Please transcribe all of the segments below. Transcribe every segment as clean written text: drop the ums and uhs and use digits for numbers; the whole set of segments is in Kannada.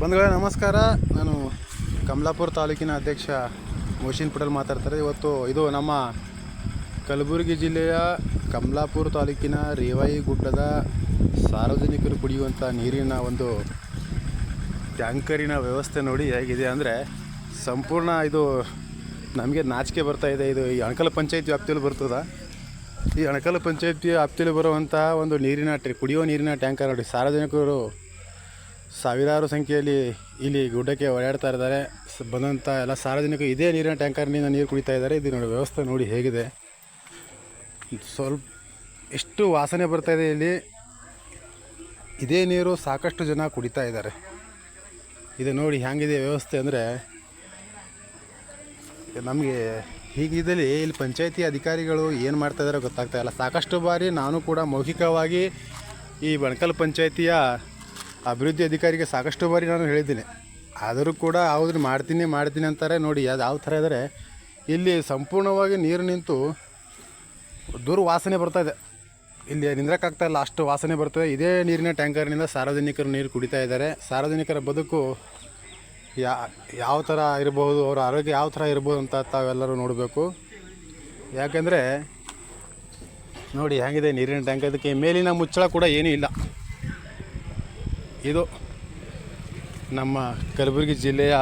ಬಂಧುಗಳೇ ನಮಸ್ಕಾರ. ನಾನು ಕಮಲಾಪುರ ತಾಲೂಕಿನ ಅಧ್ಯಕ್ಷ ಮೋಶಿನ್ ಪಟೇಲ್ ಮಾತಾಡ್ತಾರೆ. ಇವತ್ತು ಇದು ನಮ್ಮ ಕಲಬುರಗಿ ಜಿಲ್ಲೆಯ ಕಮಲಾಪುರ ತಾಲೂಕಿನ ರೇವಾಯಿ ಗುಡ್ಡದ ಸಾರ್ವಜನಿಕರು ಕುಡಿಯುವಂಥ ನೀರಿನ ಒಂದು ಟ್ಯಾಂಕರಿನ ವ್ಯವಸ್ಥೆ ನೋಡಿ ಹೇಗಿದೆ ಅಂದರೆ ಸಂಪೂರ್ಣ ಇದು ನಮಗೆ ನಾಚಿಕೆ ಬರ್ತಾಯಿದೆ. ಇದು ಈ ಅಣಕಲ್ ಪಂಚಾಯತಿ ವ್ಯಾಪ್ತಿಯಲ್ಲಿ ಬರ್ತದೆ. ಈ ಅಣಕಲ್ ಪಂಚಾಯತಿ ವ್ಯಾಪ್ತಿಯಲ್ಲಿ ಬರುವಂಥ ಒಂದು ಕುಡಿಯುವ ನೀರಿನ ಟ್ಯಾಂಕರ್ ನೋಡಿ. ಸಾರ್ವಜನಿಕರು ಸಾವಿರಾರು ಸಂಖ್ಯೆಯಲ್ಲಿ ಇಲ್ಲಿ ಗುಡ್ಡಕ್ಕೆ ಓಡಾಡ್ತಾ ಇದ್ದಾರೆ. ಬಂದಂಥ ಎಲ್ಲ ಸಾರ್ವಜನಿಕರು ಇದೇ ನೀರಿನ ಟ್ಯಾಂಕರ್ನಿಂದ ನೀರು ಕುಡಿತಾ ಇದ್ದಾರೆ. ಇದು ನೋಡಿ ವ್ಯವಸ್ಥೆ ನೋಡಿ ಹೇಗಿದೆ. ಸ್ವಲ್ಪ ಎಷ್ಟು ವಾಸನೆ ಬರ್ತಾಯಿದೆ ಇಲ್ಲಿ. ಇದೇ ನೀರು ಸಾಕಷ್ಟು ಜನ ಕುಡಿತಾ ಇದ್ದಾರೆ. ಇದು ನೋಡಿ ಹೇಗಿದೆ ವ್ಯವಸ್ಥೆ ಅಂದರೆ ನಮಗೆ ಹೀಗಿದ್ದಲ್ಲಿ ಇಲ್ಲಿ ಪಂಚಾಯತಿ ಅಧಿಕಾರಿಗಳು ಏನು ಮಾಡ್ತಾಯಿದ್ದಾರೋ ಗೊತ್ತಾಗ್ತಾ ಇಲ್ಲ. ಸಾಕಷ್ಟು ಬಾರಿ ನಾನು ಕೂಡ ಮೌಖಿಕವಾಗಿ ಈ ಬಣಕಲ್ ಪಂಚಾಯತಿಯ ಅಭಿವೃದ್ಧಿ ಅಧಿಕಾರಿಗೆ ಸಾಕಷ್ಟು ಬಾರಿ ನಾನು ಹೇಳಿದ್ದೀನಿ. ಆದರೂ ಕೂಡ ಹೌದು ಮಾಡ್ತೀನಿ ಅಂತಾರೆ. ನೋಡಿ ಅದು ಯಾವ ಥರ ಇದ್ದಾರೆ. ಇಲ್ಲಿ ಸಂಪೂರ್ಣವಾಗಿ ನೀರು ನಿಂತು ದುರ್ವಾಸನೆ ಬರ್ತಾಯಿದೆ. ಇಲ್ಲಿ ನಿಂದ್ರಕ್ಕಾಗ್ತಾಯಿಲ್ಲ, ಅಷ್ಟು ವಾಸನೆ ಬರ್ತದೆ. ಇದೇ ನೀರಿನ ಟ್ಯಾಂಕರ್ನಿಂದ ಸಾರ್ವಜನಿಕರು ನೀರು ಕುಡಿತಾ ಇದ್ದಾರೆ. ಸಾರ್ವಜನಿಕರ ಬದುಕು ಯಾವ ಥರ ಇರಬಹುದು, ಅವರ ಆರೋಗ್ಯ ಯಾವ ಥರ ಇರ್ಬೋದು ಅಂತ ತಾವೆಲ್ಲರೂ ನೋಡಬೇಕು. ಯಾಕೆಂದರೆ ನೋಡಿ ಹೇಗಿದೆ ನೀರಿನ ಟ್ಯಾಂಕ್. ಅದಕ್ಕೆ ಮೇಲಿನ ಮುಚ್ಚಳ ಕೂಡ ಏನೂ ಇಲ್ಲ. ಇದು ನಮ್ಮ ಕಲಬುರಗಿ ಜಿಲ್ಲೆಯ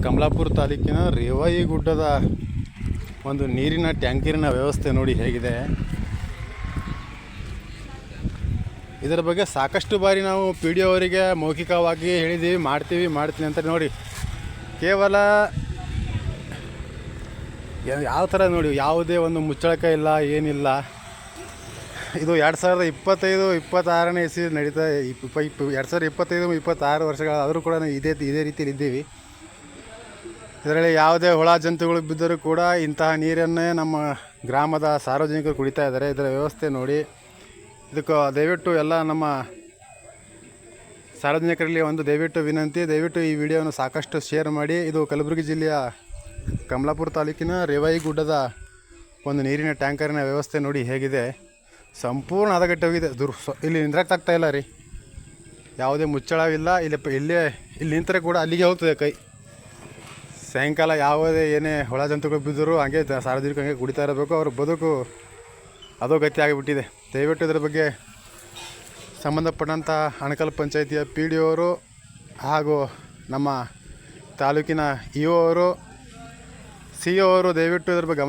ಕಮಲಾಪುರ ತಾಲೂಕಿನ ರೇವಾಯಿ ಗುಡ್ಡದ ಒಂದು ನೀರಿನ ಟ್ಯಾಂಕರಿನ ವ್ಯವಸ್ಥೆ ನೋಡಿ ಹೇಗಿದೆ. ಇದರ ಬಗ್ಗೆ ಸಾಕಷ್ಟು ಬಾರಿ ನಾವು ಪಿ ಡಿ ಅವರಿಗೆ ಮೌಖಿಕವಾಗಿ ಹೇಳಿದ್ದೀವಿ, ಮಾಡ್ತೀನಿ ಅಂತ. ನೋಡಿ ಕೇವಲ ಯಾವ ಥರ ನೋಡಿ, ಯಾವುದೇ ಒಂದು ಮುಚ್ಚಳಕ ಇಲ್ಲ, ಏನಿಲ್ಲ. ಇದು 2025-26ನೇ ಇಸ್ವಿ ನಡೀತಾ 2025-26 ವರ್ಷಗಳಾದರೂ ಕೂಡ ನಾವು ಇದೇ ರೀತಿಯಲ್ಲಿ ಇದ್ದೀವಿ. ಇದರಲ್ಲಿ ಯಾವುದೇ ಹುಳ ಜಂತುಗಳು ಬಿದ್ದರೂ ಕೂಡ ಇಂತಹ ನೀರನ್ನೇ ನಮ್ಮ ಗ್ರಾಮದ ಸಾರ್ವಜನಿಕರು ಕುಡಿತಾ ಇದ್ದಾರೆ. ಇದರ ವ್ಯವಸ್ಥೆ ನೋಡಿ. ಇದಕ್ಕೆ ದಯವಿಟ್ಟು ಎಲ್ಲ ನಮ್ಮ ಸಾರ್ವಜನಿಕರಲ್ಲಿ ಒಂದು ದಯವಿಟ್ಟು ವಿನಂತಿ, ದಯವಿಟ್ಟು ಈ ವಿಡಿಯೋವನ್ನು ಸಾಕಷ್ಟು ಶೇರ್ ಮಾಡಿ. ಇದು ಕಲಬುರಗಿ ಜಿಲ್ಲೆಯ ಕಮಲಾಪುರ ತಾಲೂಕಿನ ರೇವಾಯಿ ಗುಡ್ಡದ ಒಂದು ನೀರಿನ ಟ್ಯಾಂಕರಿನ ವ್ಯವಸ್ಥೆ ನೋಡಿ ಹೇಗಿದೆ. ಸಂಪೂರ್ಣ ಹದಗೆಟ್ಟು ಹೋಗಿದೆ. ಇಲ್ಲಿ ನಿಂದ್ರಕ್ಕಾಗ್ತಾ ಇಲ್ಲ ರೀ. ಯಾವುದೇ ಮುಚ್ಚಳವಿಲ್ಲ. ಇಲ್ಲಿ ನಿಂತರೆ ಕೂಡ ಅಲ್ಲಿಗೆ ಹೋಗ್ತದೆ ಕೈ. ಸಾಯಂಕಾಲ ಯಾವುದೇ ಏನೇ ಹುಳ ಜಂತುಗಳು ಬಿದ್ದರೂ ಹಂಗೆ ಸಾರ್ವಜನಿಕರು ಹಂಗೆ ಕುಡಿತಾ ಇರಬೇಕು. ಅವ್ರ ಬದುಕು ಅದೋ ಗತಿ ಆಗಿಬಿಟ್ಟಿದೆ. ದಯವಿಟ್ಟು ಇದರ ಬಗ್ಗೆ ಸಂಬಂಧಪಟ್ಟಂಥ ಅಣಕಲ್ ಪಂಚಾಯತಿಯ ಪಿ ಡಿ ಅವರು ಹಾಗೂ ನಮ್ಮ ತಾಲೂಕಿನ ಇ ಒ ಅವರು, ಸಿ ಒ ಅವರು ದಯವಿಟ್ಟು ಇದ್ರ ಬಗ್ಗೆ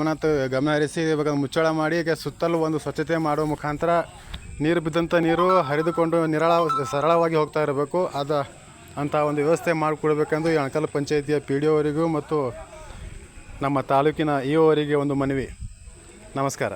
ಗಮನ ಹರಿಸಿ ಇವಾಗ ಮುಚ್ಚಳ ಮಾಡಿ ಸುತ್ತಲೂ ಒಂದು ಸ್ವಚ್ಛತೆ ಮಾಡುವ ಮುಖಾಂತರ ನೀರು ಬಿದ್ದಂಥ ನೀರು ಹರಿದುಕೊಂಡು ಸರಳವಾಗಿ ಹೋಗ್ತಾ ಇರಬೇಕು. ಅಂಥ ಒಂದು ವ್ಯವಸ್ಥೆ ಮಾಡಿಕೊಡ್ಬೇಕೆಂದು ಈ ಅಣಕಲ್ ಪಂಚಾಯತಿಯ ಪಿ ಡಿ ಅವರಿಗೂ ಮತ್ತು ನಮ್ಮ ತಾಲೂಕಿನ ಇ ಒ ಅವರಿಗೆ ಒಂದು ಮನವಿ. ನಮಸ್ಕಾರ.